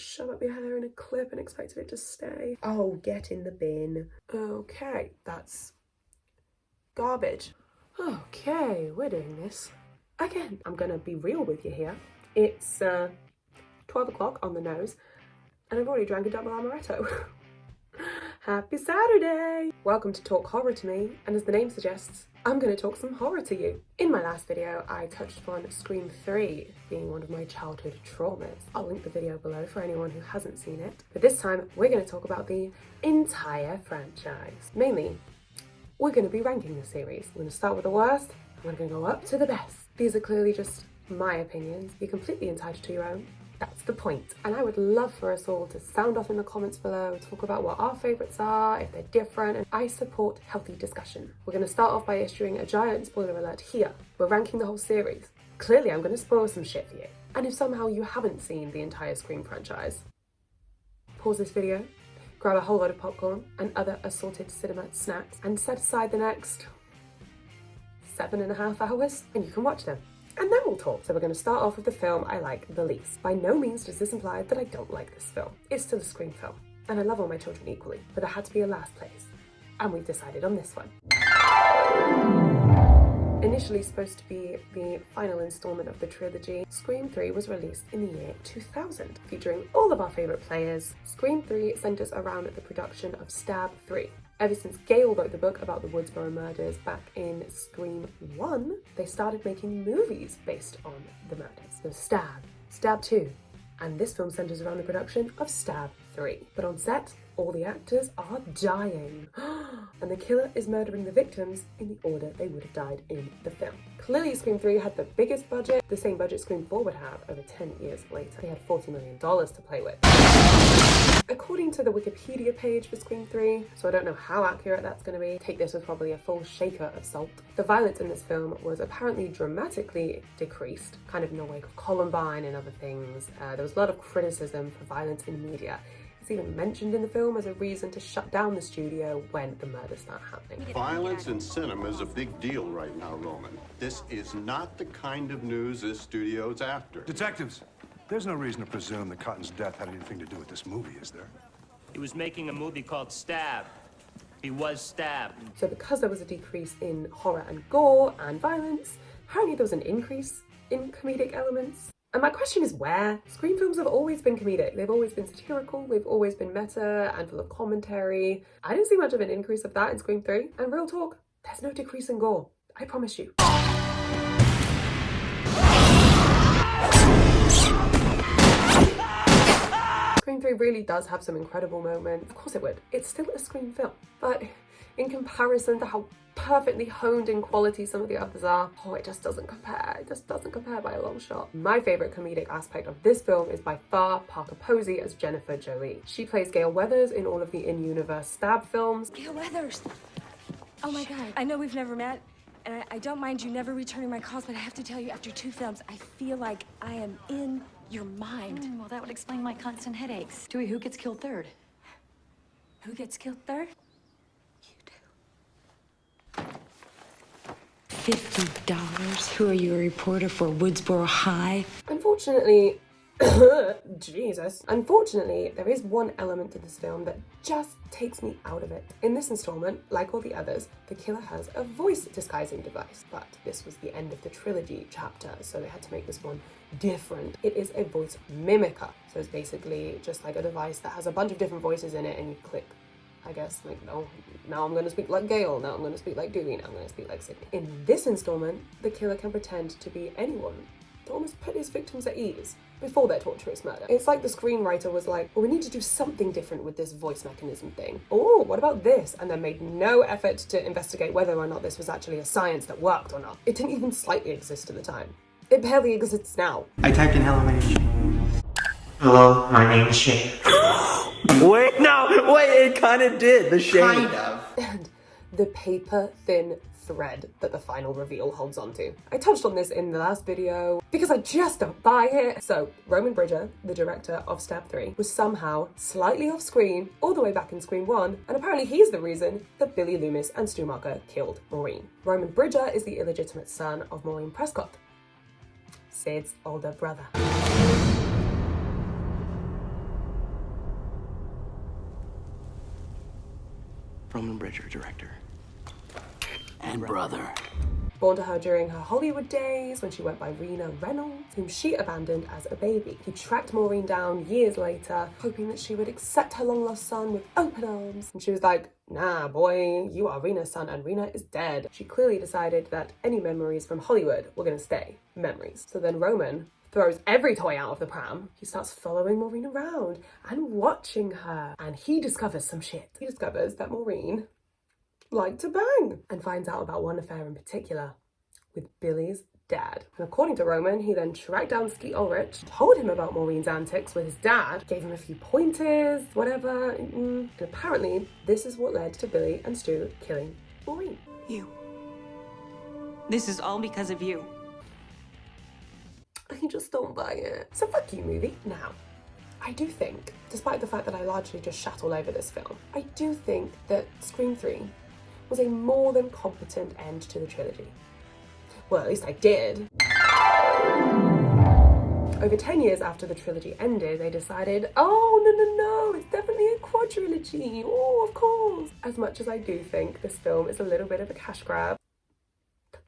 shove up your hair in a clip and expected it to stay. Oh, get in the bin. Okay, that's garbage. Okay, we're doing this again. I'm gonna be real with you here. It's 12 o'clock on the nose, and I've already drank a double amaretto. Happy Saturday! Welcome to Talk Horror to Me, and as the name suggests, I'm going to talk some horror to you. In my last video, I touched upon Scream 3 being one of my childhood traumas. I'll link the video below for anyone who hasn't seen it. But this time, we're going to talk about the entire franchise. Mainly, we're going to be ranking the series. We're going to start with the worst, and we're going to go up to the best. These are clearly just my opinions. You're completely entitled to your own. That's the point. And I would love for us all to sound off in the comments below, talk about what our favourites are, if they're different, and I support healthy discussion. We're going to start off by issuing a giant spoiler alert here. We're ranking the whole series. Clearly I'm going to spoil some shit for you. And if somehow you haven't seen the entire Scream franchise, pause this video, grab a whole lot of popcorn and other assorted cinema snacks, and set aside the next 7.5 hours, and you can watch them. And then we'll talk. So we're going to start off with the film I like the least. By no means does this imply that I don't like this film. It's still a Scream film, and I love all my children equally, but there had to be a last place, and we've decided on this one. Initially supposed to be the final installment of the trilogy, Scream 3 was released in the year 2000, featuring all of our favourite players. Scream 3 centres around the production of Stab 3. Ever since Gale wrote the book about the Woodsboro murders back in Scream 1, they started making movies based on the murders. So Stab 2, and this film centres around the production of Stab 3. But on set, all the actors are dying. And the killer is murdering the victims in the order they would have died in the film. Clearly Scream 3 had the biggest budget, the same budget Scream 4 would have over 10 years later. They had $40 million to play with. According to the Wikipedia page for Scream 3, so I don't know how accurate that's going to be, take this with probably a full shaker of salt, the violence in this film was apparently dramatically decreased, kind of in the wake of Columbine and other things. There was a lot of criticism for violence in media. It's even mentioned in the film as a reason to shut down the studio when the murders start happening. Violence in cinema is a big deal right now, Roman. This is not the kind of news this studio's after. Detectives, there's no reason to presume that Cotton's death had anything to do with this movie, is there? He was making a movie called Stab. He was stabbed. So because there was a decrease in horror and gore and violence, apparently there was an increase in comedic elements. And my question is where? Scream films have always been comedic. They've always been satirical, they've always been meta and full of commentary. I didn't see much of an increase of that in Scream 3. And real talk, there's no decrease in gore. I promise you. Scream 3 really does have some incredible moments. Of course it would. It's still a Scream film. But in comparison to how perfectly honed in quality some of the others are, oh, it just doesn't compare. It just doesn't compare by a long shot. My favourite comedic aspect of this film is by far Parker Posey as Jennifer Jolie. She plays Gale Weathers in all of the in-universe Stab films. Gale Weathers! Oh my god, I know we've never met, and I don't mind you never returning my calls, but I have to tell you, after 2 films, I feel like I am in your mind. Well, that would explain my constant headaches. Dewey, who gets killed third? Who gets killed third? $50? Who are you, a reporter for Woodsboro High? Unfortunately, Jesus. Unfortunately, there is one element to this film that just takes me out of it. In this installment, like all the others, the killer has a voice disguising device, but this was the end of the trilogy chapter, so they had to make this one different. It is a voice mimicker, so it's basically just like a device that has a bunch of different voices in it, and you click, I guess, like, oh, now I'm going to speak like Gale, now I'm going to speak like Dewey, now I'm going to speak like Sydney. In this installment, the killer can pretend to be anyone to almost put his victims at ease before their torturous murder. It's like the screenwriter was like, well, we need to do something different with this voice mechanism thing. Oh, what about this? And then made no effort to investigate whether or not this was actually a science that worked or not. It didn't even slightly exist at the time. It barely exists now. I typed in hello, my name is Shane. Hello, my name is Shane. Wait, it kind of did. The shade. Kind of. And the paper-thin thread that the final reveal holds on to. I touched on this in the last video because I just don't buy it. So Roman Bridger, the director of Stab 3, was somehow slightly off screen all the way back in Scream 1, and apparently he's the reason that Billy Loomis and Stu Macher killed Maureen. Roman Bridger is the illegitimate son of Maureen Prescott, Sid's older brother. Roman Bridger, director. And brother. Born to her during her Hollywood days when she went by Rena Reynolds, whom she abandoned as a baby. He tracked Maureen down years later, hoping that she would accept her long-lost son with open arms. And she was like, nah, boy, you are Rena's son and Rena is dead. She clearly decided that any memories from Hollywood were gonna stay memories. So then Roman throws every toy out of the pram. He starts following Maureen around and watching her. And he discovers some shit. He discovers that Maureen liked to bang and finds out about one affair in particular with Billy's dad. And according to Roman, he then tracked down Skeet Ulrich, told him about Maureen's antics with his dad, gave him a few pointers, whatever. And apparently this is what led to Billy and Stu killing Maureen. You. This is all because of you. I just don't buy it. So fuck you, movie. Now, I do think, despite the fact that I largely just shat all over this film, I do think that Scream 3 was a more than competent end to the trilogy. Well, at least I did. Over 10 years after the trilogy ended, they decided, oh, no, it's definitely a quadrilogy. Oh, of course. As much as I do think this film is a little bit of a cash grab,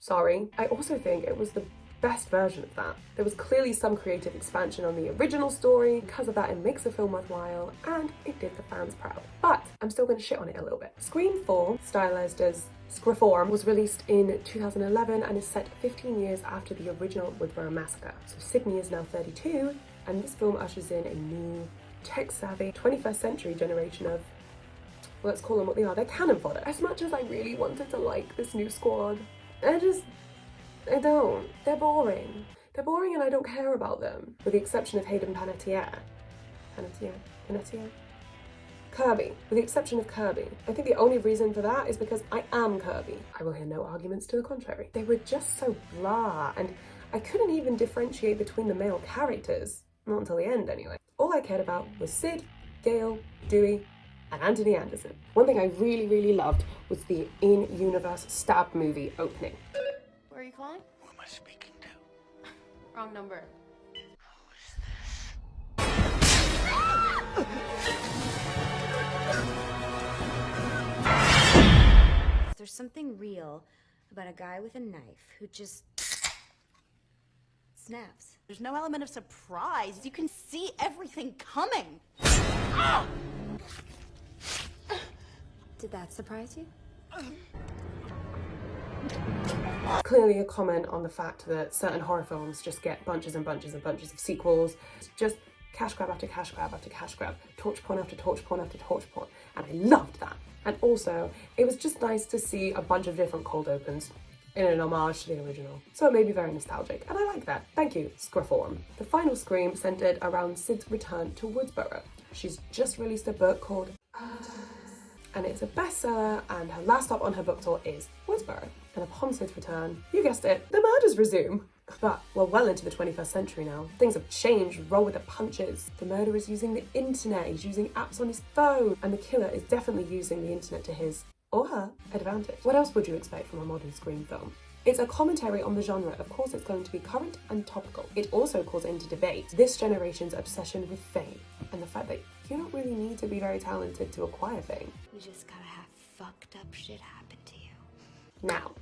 sorry, I also think it was the best version of that. There was clearly some creative expansion on the original story. Because of that, it makes the film worthwhile, and it did the fans proud. But I'm still going to shit on it a little bit. Scream 4, stylized as sCaRiEsT, was released in 2011 and is set 15 years after the original Woodsboro Massacre. So Sydney is now 32, and this film ushers in a new, tech-savvy, 21st century generation of, well, let's call them what they are, they're cannon fodder. As much as I really wanted to like this new squad, I don't. They're boring. They're boring and I don't care about them. With the exception of Hayden Panettiere. Kirby. With the exception of Kirby. I think the only reason for that is because I am Kirby. I will hear no arguments to the contrary. They were just so blah, and I couldn't even differentiate between the male characters. Not until the end, anyway. All I cared about was Sid, Gale, Dewey, and Anthony Anderson. One thing I really loved was the in-universe stab movie opening. Where are you calling? Who am I speaking to? Wrong number. There's something real about a guy with a knife who just snaps. There's no element of surprise. You can see everything coming. Did that surprise you? Clearly a comment on the fact that certain horror films just get bunches and bunches and bunches of sequels. It's just cash grab after cash grab after cash grab, torch porn after torch porn after torch porn, and I loved that. And also, it was just nice to see a bunch of different cold opens in an homage to the original. So it made me very nostalgic, and I like that. Thank you, sCaRiEsT. The final Scream centered around Sid's return to Woodsboro. She's just released a book called and it's a bestseller, and her last stop on her book tour is Woodsboro. And upon Sid's return, you guessed it, the murders resume. But we're well into the 21st century now. Things have changed, roll with the punches. The murderer is using the internet, he's using apps on his phone, and the killer is definitely using the internet to his, or her, advantage. What else would you expect from a modern Scream film? It's a commentary on the genre. Of course, it's going to be current and topical. It also calls into debate this generation's obsession with fame, and the fact that you don't really need to be very talented to acquire fame. You just gotta have fucked up shit happen to you. Now,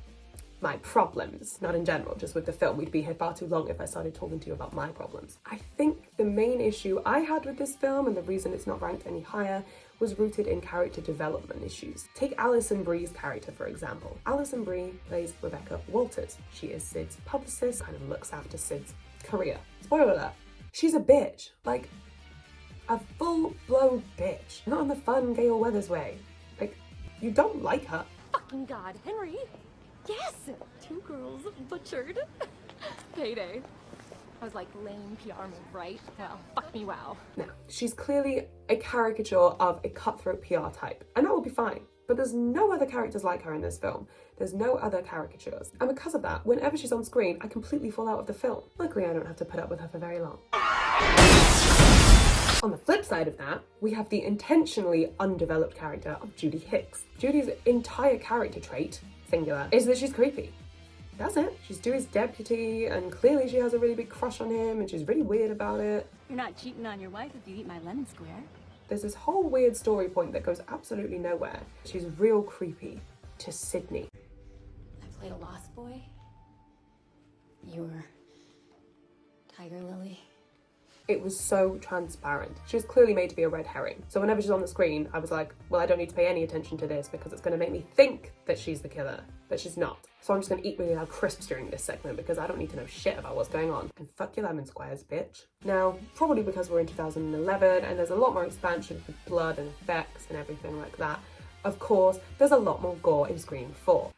my problems, not in general, just with the film. We'd be here far too long if I started talking to you about my problems. I think the main issue I had with this film, and the reason it's not ranked any higher, was rooted in character development issues. Take Alison Brie's character, for example. Alison Brie plays Rebecca Walters. She is Sid's publicist, kind of looks after Sid's career. Spoiler alert, she's a bitch. Like, a full-blown bitch. Not in the fun Gail Weathers way. Like, you don't like her. Fucking God, Henry! Yes! 2 girls butchered. Payday. I was like, lame PR move, right? Well, fuck me, wow. Now, she's clearly a caricature of a cutthroat PR type, and that will be fine. But there's no other characters like her in this film. There's no other caricatures. And because of that, whenever she's on screen, I completely fall out of the film. Luckily, I don't have to put up with her for very long. On the flip side of that, we have the intentionally undeveloped character of Judy Hicks. Judy's entire character trait, singular, is that she's creepy. That's it. She's Dewey's deputy, and clearly she has a really big crush on him, and she's really weird about it. You're not cheating on your wife if you eat my lemon square. There's this whole weird story point that goes absolutely nowhere. She's real creepy to Sydney. I played a lost boy. You were Tiger Lily. It was so transparent. She was clearly made to be a red herring. So whenever she's on the screen, I was like, well, I don't need to pay any attention to this because it's going to make me think that she's the killer, but she's not. So I'm just going to eat really loud crisps during this segment because I don't need to know shit about what's going on. And fuck your lemon squares, bitch. Now, probably because we're in 2011 and there's a lot more expansion with blood and effects and everything like that, of course, there's a lot more gore in Scream 4.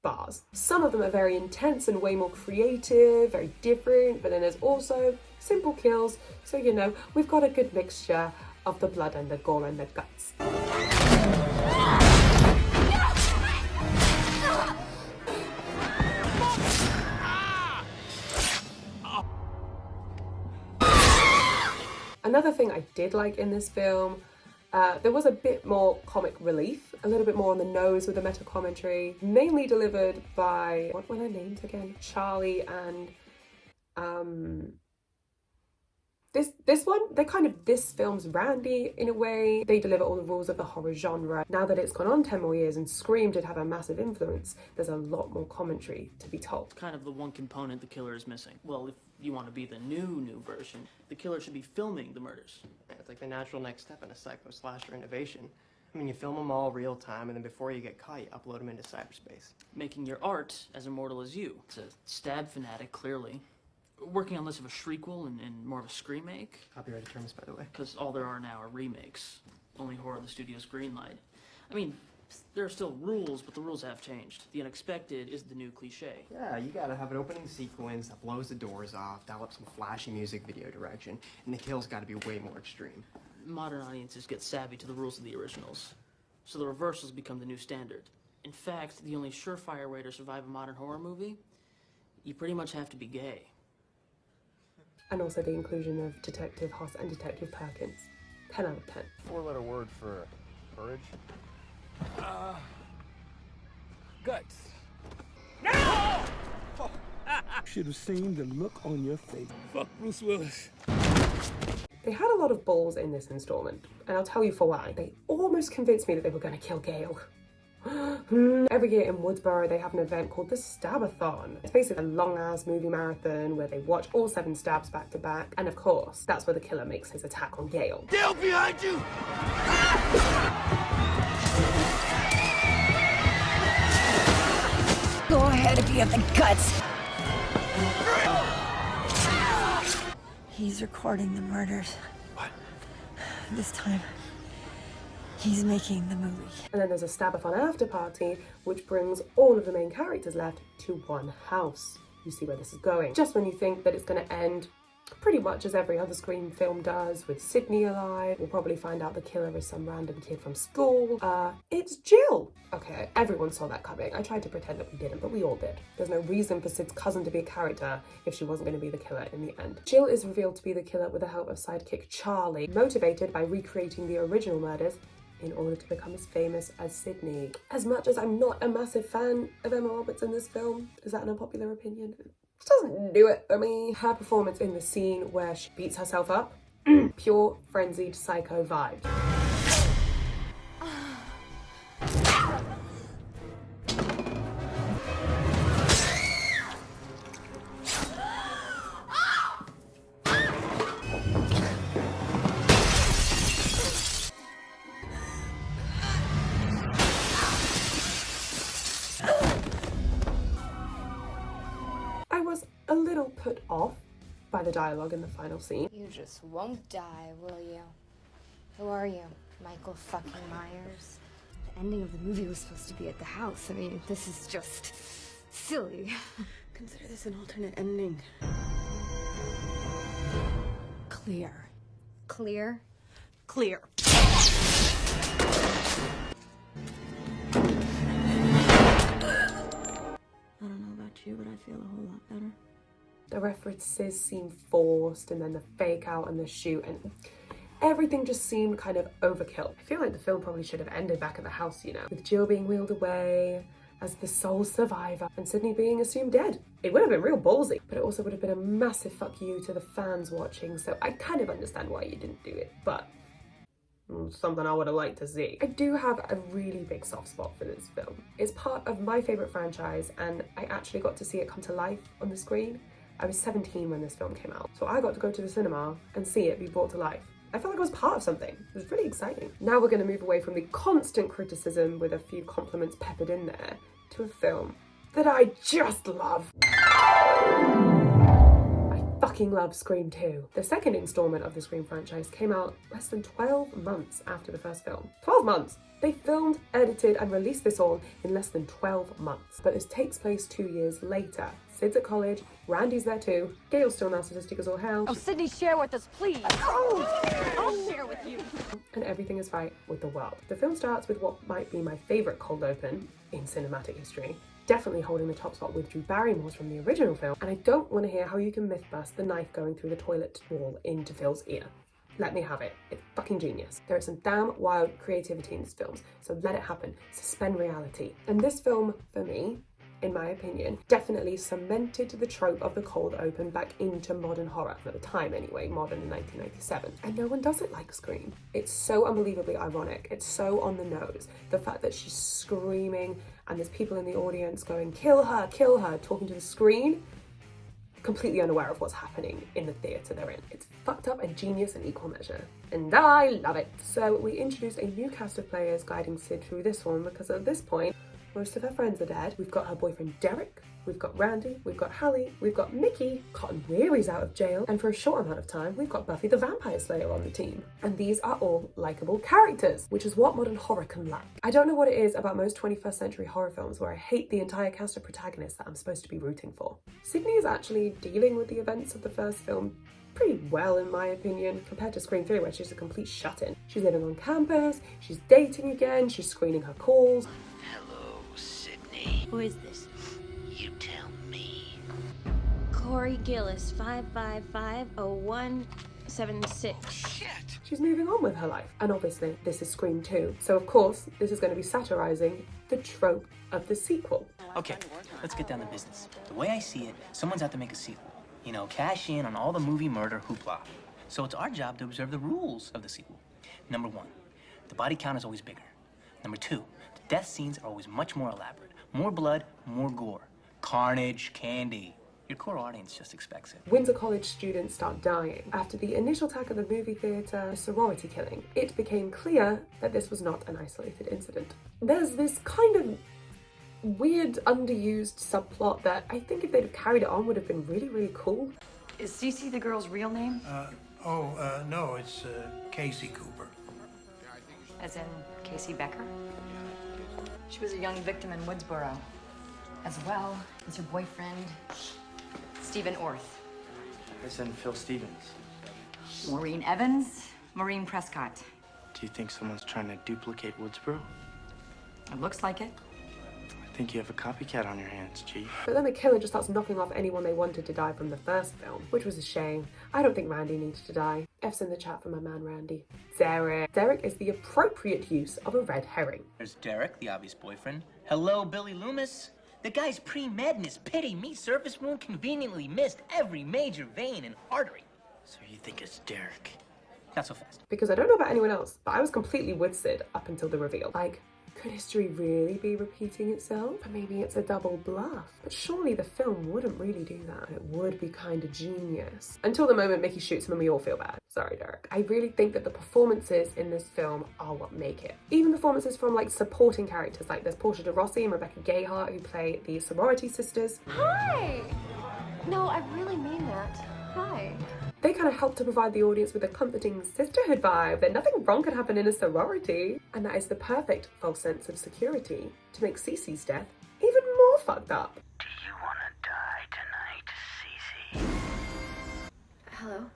Bars. Some of them are very intense and way more creative, very different, but then there's also simple kills, so you know, we've got a good mixture of the blood and the gore and the guts. Another thing I did like in this film, there was a bit more comic relief, a little bit more on the nose with the meta commentary, mainly delivered by, what were their names again? Charlie and this film's Randy in a way. They deliver all the rules of the horror genre. Now that it's gone on 10 more years and Scream did have a massive influence, there's a lot more commentary to be told. Kind of the one component the killer is missing. Well, if you want to be the new version, the killer should be filming the murders. Yeah, it's like the natural next step in a psycho slasher innovation. I mean, you film them all real time, and then before you get caught, you upload them into cyberspace. Making your art as immortal as you. It's a stab fanatic, clearly. Working on less of a Shriekquel and more of a Scream-make. Copyrighted terms, by the way. Because all there are now are remakes. Only horror the studio's greenlight. I mean, there are still rules, but the rules have changed. The unexpected is the new cliche. Yeah, you gotta have an opening sequence that blows the doors off, dial up some flashy music video direction, and the kill's gotta be way more extreme. Modern audiences get savvy to the rules of the originals, so the reversals become the new standard. In fact, the only surefire way to survive a modern horror movie, you pretty much have to be gay. And also the inclusion of Detective Hoss and Detective Perkins. 10 out of 10. 4-letter word for courage. Guts. No! Should have seen the look on your face. Fuck Bruce Willis. They had a lot of balls in this installment, and I'll tell you for why. They almost convinced me that they were going to kill Gale. Every year in Woodsboro, they have an event called the Stabathon. It's basically a long-ass movie marathon where they watch all 7 stabs back to back, and of course, that's where the killer makes his attack on Gale. Gale behind you! Go ahead if you have the guts. He's recording the murders. What? This time, he's making the movie. And then there's a Stabathon after party, which brings all of the main characters left to one house. You see where this is going. Just when you think that it's going to end pretty much as every other Scream film does, with Sydney alive, we'll probably find out the killer is some random kid from school. It's Jill! Okay, everyone saw that coming. I tried to pretend that we didn't, but we all did. There's no reason for Sid's cousin to be a character if she wasn't going to be the killer in the end. Jill is revealed to be the killer with the help of sidekick Charlie, motivated by recreating the original murders in order to become as famous as Sydney. As much as I'm not a massive fan of Emma Roberts in this film, is that an unpopular opinion? It doesn't do it for me. Her performance in the scene where she beats herself up, pure frenzied psycho vibes. I was a little put off by the dialogue in the final scene. You just won't die, will you? Who are you? Michael fucking Myers? The ending of the movie was supposed to be at the house. I mean, this is just silly. Consider this an alternate ending. Clear. Clear? Clear. I don't know about you, but I feel a whole lot better. The references seem forced, and then the fake out and the shoot, and everything just seemed kind of overkill. I feel like the film probably should have ended back at the house, you know, with Jill being wheeled away as the sole survivor and Sydney being assumed dead. It would have been real ballsy, but it also would have been a massive fuck you to the fans watching, so I kind of understand why you didn't do it, but something I would have liked to see. I do have a really big soft spot for this film. It's part of my favourite franchise, and I actually got to see it come to life on the screen. I was 17 when this film came out, so I got to go to the cinema and see it be brought to life. I felt like I was part of something. It was really exciting. Now we're going to move away from the constant criticism with a few compliments peppered in there to a film that I just love. I fucking love Scream 2. The second installment of the Scream franchise came out less than 12 months after the first film. 12 months! They filmed, edited, and released this all in less than 12 months. But this takes place 2 years later. Sid's at college, Randy's there too, Gail's still narcissistic as all hell. Oh, Sydney, share with us, please. I'll share with you. And everything is right with the world. The film starts with what might be my favourite cold open in cinematic history. Definitely holding the top spot with Drew Barrymore's from the original film. And I don't want to hear how you can myth bust the knife going through the toilet wall into Phil's ear. Let me have it. It's fucking genius. There is some damn wild creativity in these films, so let it happen. Suspend reality. And this film, for me, in my opinion, definitely cemented the trope of the cold open back into modern horror, at the time anyway, modern in 1997. And no one does it like Scream. It's so unbelievably ironic. It's so on the nose. The fact that she's screaming and there's people in the audience going, kill her, talking to the screen, completely unaware of what's happening in the theatre they're in. It's fucked up and genius in equal measure. And I love it. So we introduce a new cast of players guiding Sid through this one, because at this point, most of her friends are dead. We've got her boyfriend Derek, we've got Randy, we've got Hallie, we've got Mickey, CoRnEr's out of jail, and for a short amount of time, we've got Buffy the Vampire Slayer on the team. And these are all likeable characters, which is what modern horror can lack. I don't know what it is about most 21st century horror films where I hate the entire cast of protagonists that I'm supposed to be rooting for. Sydney is actually dealing with the events of the first film pretty well, in my opinion, compared to Scream 3, where she's a complete shut-in. She's living on campus, she's dating again, she's screening her calls. Who is this? You tell me. Corey Gillis, 555-0176. Shit! She's moving on with her life. And obviously, this is Scream 2. So of course, this is going to be satirizing the trope of the sequel. Okay, let's get down to business. The way I see it, someone's out to make a sequel. You know, cash in on all the movie murder hoopla. So it's our job to observe the rules of the sequel. Number 1, the body count is always bigger. Number 2, the death scenes are always much more elaborate. More blood, more gore. Carnage, candy. Your core audience just expects it. Windsor College students start dying. After the initial attack at the movie theatre, sorority killing, it became clear that this was not an isolated incident. There's this kind of weird, underused subplot that I think if they'd have carried it on would have been really, really cool. Is Cece the girl's real name? No, it's Casey Cooper. As in Casey Becker? She was a young victim in Woodsboro, as well as her boyfriend, Stephen Orth. As in Phil Stevens. Maureen Evans, Maureen Prescott. Do you think someone's trying to duplicate Woodsboro? It looks like it. I think you have a copycat on your hands, Chief. But then the killer just starts knocking off anyone they wanted to die from the first film, which was a shame. I don't think Randy needs to die. F's in the chat for my man Randy. Derek. Derek is the appropriate use of a red herring. There's Derek, the obvious boyfriend. Hello, Billy Loomis. The guy's pre-med and his pity me surface wound conveniently missed every major vein and artery. So you think it's Derek? Not so fast. Because I don't know about anyone else, but I was completely with Sid up until the reveal. Like, could history really be repeating itself? Or maybe it's a double bluff. But surely the film wouldn't really do that. It would be kind of genius. Until the moment Mickey shoots him and we all feel bad. Sorry, Derek. I really think that the performances in this film are what make it. Even performances from like supporting characters, like there's Portia de Rossi and Rebecca Gayheart who play the sorority sisters. Hi! No, I really mean that. Hi. They kind of help to provide the audience with a comforting sisterhood vibe that nothing wrong could happen in a sorority. And that is the perfect false sense of security to make Cece's death even more fucked up. Do you want to die tonight, Cece? Hello?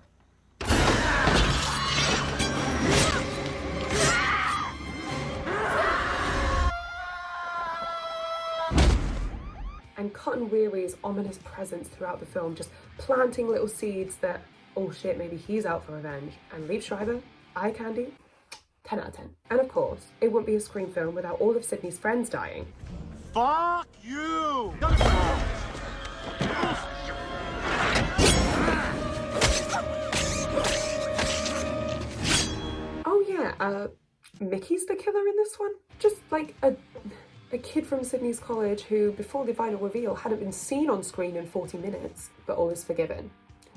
And CoRnEr's ominous presence throughout the film, just planting little seeds that, oh shit, maybe he's out for revenge. And Liev Schreiber, eye candy, 10 out of 10. And of course, it wouldn't be a Scream film without all of Sydney's friends dying. Fuck you! Oh yeah, Mickey's the killer in this one? Just like a kid from Sydney's college who, before the final reveal, hadn't been seen on screen in 40 minutes. But all is forgiven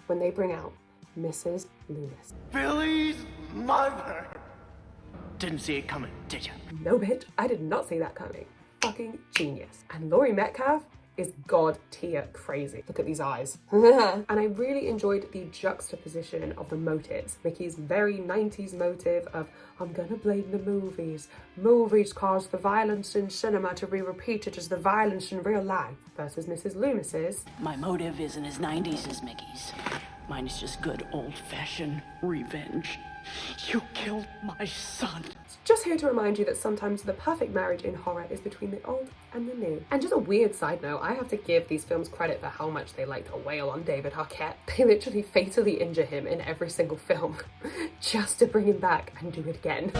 when they bring out Mrs. Loomis. Billy's mother! Didn't see it coming, did you? No, bitch, I did not see that coming. Fucking genius. And Laurie Metcalf is god tier crazy. Look at these eyes. And I really enjoyed the juxtaposition of the motives. Mickey's very 90s motive of, I'm gonna blame the movies. Movies caused the violence in cinema to be repeated as the violence in real life. Versus Mrs. Loomis's, My motive isn't as 90s as Mickey's. Mine is just good old-fashioned revenge. You killed my son. just here to remind you that sometimes the perfect marriage in horror is between the old and the new. And just a weird side note, I have to give these films credit for how much they like to wail on David Arquette. They literally fatally injure him in every single film just to bring him back and do it again.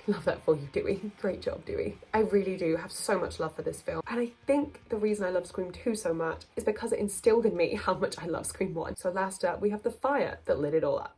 Love that for you, Dewey. Great job, Dewey. I really do have so much love for this film. And I think the reason I love Scream 2 so much is because it instilled in me how much I love Scream 1. So last up, we have the fire that lit it all up.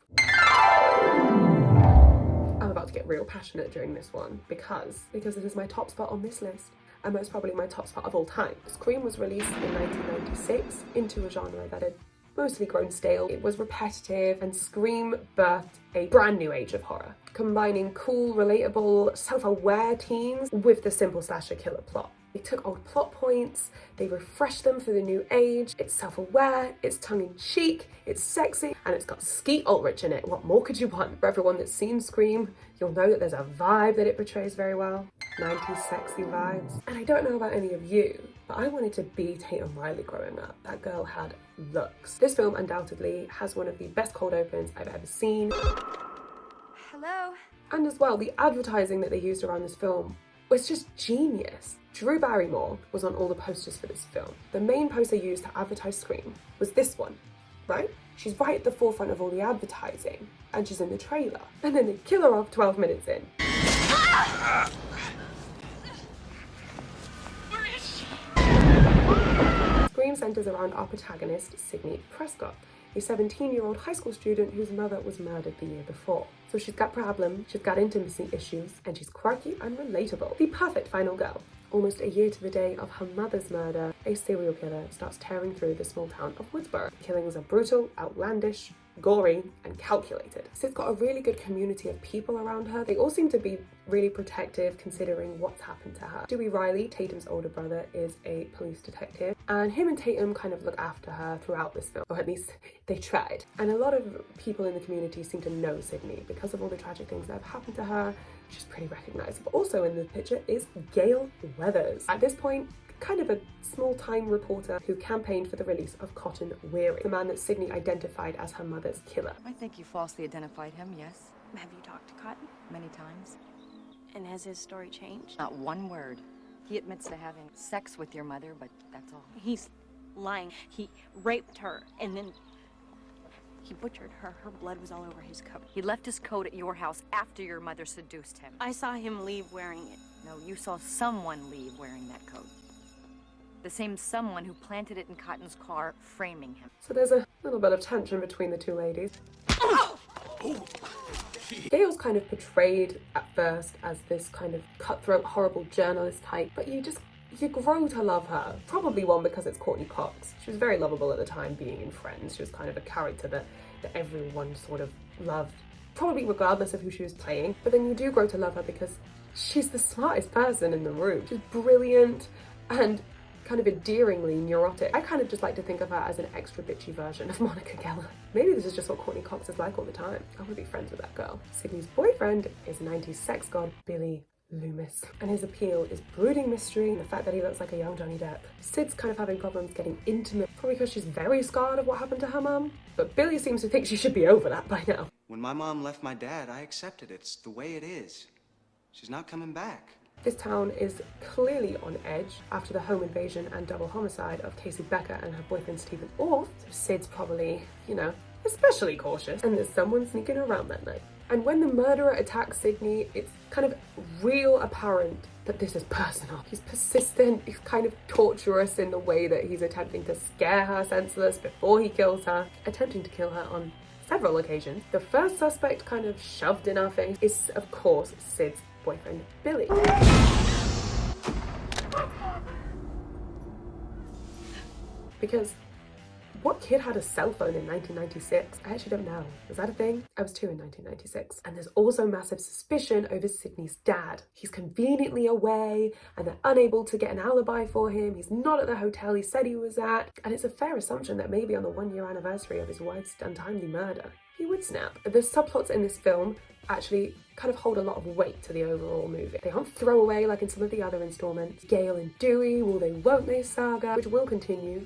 I'm about to get real passionate during this one because it is my top spot on this list. And most probably my top spot of all time. Scream was released in 1996 into a genre that had mostly grown stale. It was repetitive, and Scream birthed a brand new age of horror, combining cool, relatable, self-aware teens with the simple slasher killer plot. They took old plot points, they refreshed them for the new age. It's self-aware, it's tongue-in-cheek, it's sexy, and it's got Skeet Ulrich in it. What more could you want? For everyone that's seen Scream, you'll know that there's a vibe that it portrays very well. 90s sexy vibes. And I don't know about any of you, but I wanted to be Tatum Riley growing up. That girl had looks. This film undoubtedly has one of the best cold opens I've ever seen. Hello? And as well, the advertising that they used around this film was just genius. Drew Barrymore was on all the posters for this film. The main poster used to advertise Scream was this one, right? She's right at the forefront of all the advertising, and she's in the trailer. And then they kill her off 12 minutes in. Scream centers around our protagonist, Sydney Prescott, a 17-year-old high school student whose mother was murdered the year before. So she's got problems, she's got intimacy issues, and she's quirky and relatable. The perfect final girl. Almost a year to the day of her mother's murder, a serial killer starts tearing through the small town of Woodsboro. Killings are brutal, outlandish, gory, and calculated. Sid's got a really good community of people around her. They all seem to be really protective considering what's happened to her. Dewey Riley, Tatum's older brother, is a police detective, and him and Tatum kind of look after her throughout this film, or at least they tried. And a lot of people in the community seem to know Sydney because of all the tragic things that have happened to her. She's pretty recognizable. Also in the picture is Gale Weathers. At this point, kind of a small-time reporter who campaigned for the release of Cotton Weary, the man that Sydney identified as her mother's killer. I think you falsely identified him, yes. Have you talked to Cotton? Many times. And has his story changed? Not one word. He admits to having sex with your mother, but that's all. He's lying. He raped her, and then he butchered her. Her blood was all over his coat. He left his coat at your house after your mother seduced him. I saw him leave wearing it. No, you saw someone leave wearing that coat. The same someone who planted it in Cotton's car, framing him. So there's a little bit of tension between the two ladies. Gale's kind of portrayed at first as this kind of cutthroat, horrible journalist type, but you grow to love her. Probably one, because it's Courtney Cox. She was very lovable at the time, being in Friends. She was kind of a character that everyone sort of loved, probably regardless of who she was playing. But then you do grow to love her because she's the smartest person in the room. She's brilliant and kind of endearingly neurotic. I kind of just like to think of her as an extra bitchy version of Monica Geller. Maybe this is just what Courtney Cox is like all the time. I want to be friends with that girl. Sydney's boyfriend is 90s sex god Billy Loomis, and his appeal is brooding mystery and the fact that he looks like a young Johnny Depp. Sid's kind of having problems getting intimate, probably because she's very scarred of what happened to her mum, but Billy seems to think she should be over that by now. When my mom left my dad, I accepted it. It's the way it is. She's not coming back. This town is clearly on edge after the home invasion and double homicide of Casey Becker and her boyfriend Stephen Orth, so Sid's probably, especially cautious, and there's someone sneaking around that night. And when the murderer attacks Sydney, it's kind of real apparent that this is personal. He's persistent, he's kind of torturous in the way that he's attempting to scare her senseless before he kills her, attempting to kill her on several occasions. The first suspect kind of shoved in our face is, of course, Sid's boyfriend, Billy. Because what kid had a cell phone in 1996? I actually don't know. Was that a thing? I was 2 in 1996. And there's also massive suspicion over Sydney's dad. He's conveniently away and they're unable to get an alibi for him. He's not at the hotel he said he was at. And it's a fair assumption that maybe on the 1-year anniversary of his wife's untimely murder, he would snap. The subplots in this film actually kind of hold a lot of weight to the overall movie. They aren't throwaway like in some of the other installments. Gail and Dewey, will they won't they saga, which will continue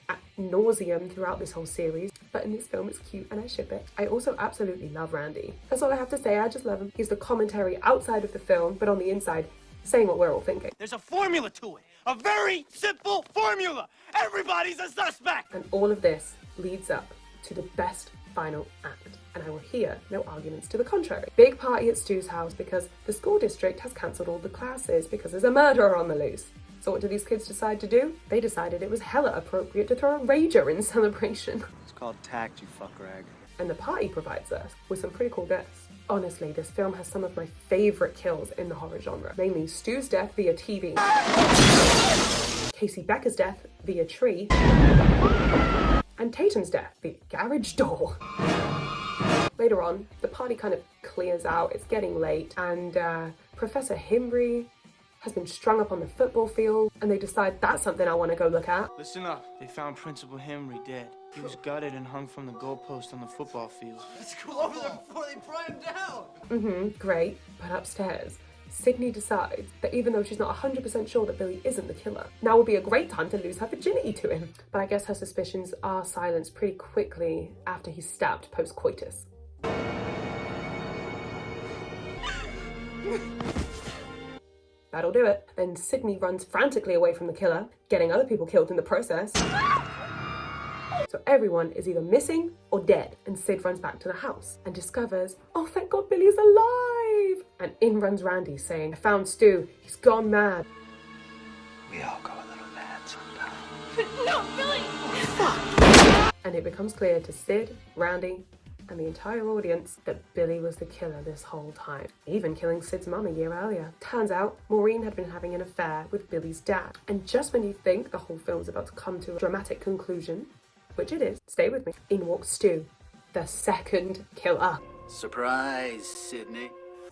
ad nauseum throughout this whole series, but in this film it's cute and I ship it. I also absolutely love Randy. That's all I have to say, I just love him. He's the commentary outside of the film, but on the inside, saying what we're all thinking. There's a formula to it. A very simple formula. Everybody's a suspect. And all of this leads up to the best final act. And I will hear no arguments to the contrary. Big party at Stu's house because the school district has cancelled all the classes because there's a murderer on the loose. So what do these kids decide to do? They decided it was hella appropriate to throw a rager in celebration. It's called tact, you fuck rag. And the party provides us with some pretty cool deaths. Honestly, this film has some of my favourite kills in the horror genre. Mainly Stu's death via TV, Casey Becker's death via tree, and Tatum's death via garage door. Later on, the party kind of clears out, it's getting late, and Professor Himbry has been strung up on the football field, and they decide that's something I want to go look at. Listen up. They found Principal Henry dead. He was gutted and hung from the goalpost on the football field. Let's go over there before they pry him down. Great. But upstairs, Sydney decides that even though she's not 100% sure that Billy isn't the killer, now would be a great time to lose her virginity to him. But I guess her suspicions are silenced pretty quickly after he's stabbed post-coitus. That'll do it. Then Sydney runs frantically away from the killer, getting other people killed in the process. So everyone is either missing or dead, and Sid runs back to the house and discovers, oh thank God Billy's alive! And in runs Randy saying, I found Stu, he's gone mad. We all go a little mad sometimes. No, Billy! Fuck! And it becomes clear to Sid, Randy, and the entire audience that Billy was the killer this whole time, even killing Sid's mum a year earlier. Turns out, Maureen had been having an affair with Billy's dad. And just when you think the whole film's about to come to a dramatic conclusion, which it is, stay with me, in walks Stu, the second killer. Surprise, Sydney.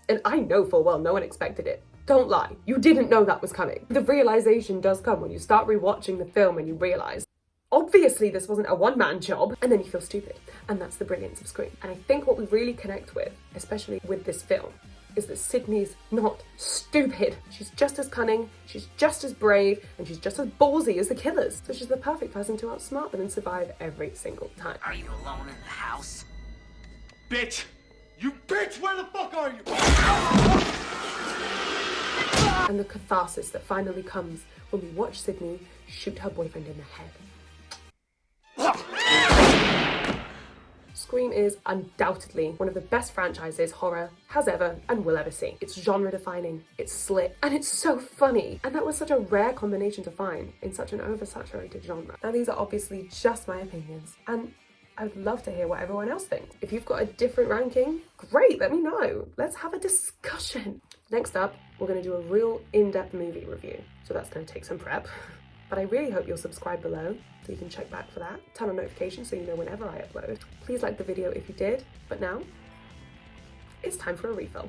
And I know full well no one expected it. Don't lie, you didn't know that was coming. The realization does come when you start rewatching the film and you realize, obviously this wasn't a one-man job, and then you feel stupid. And that's the brilliance of Scream. And I think what we really connect with, especially with this film, is that Sydney's not stupid. She's just as cunning, she's just as brave, and she's just as ballsy as the killers. So she's the perfect person to outsmart them and survive every single time. Are you alone in the house? Bitch! You bitch! Where the fuck are you? And the catharsis that finally comes when we watch Sydney shoot her boyfriend in the head. Scream is undoubtedly one of the best franchises horror has ever and will ever see. It's genre defining, it's slick, and it's so funny. And that was such a rare combination to find in such an oversaturated genre. Now these are obviously just my opinions, and I would love to hear what everyone else thinks. If you've got a different ranking, great, let me know. Let's have a discussion. Next up, we're gonna do a real in-depth movie review. So that's gonna take some prep. But I really hope you'll subscribe below so you can check back for that. Turn on notifications so you know whenever I upload. Please like the video if you did, but now it's time for a refill.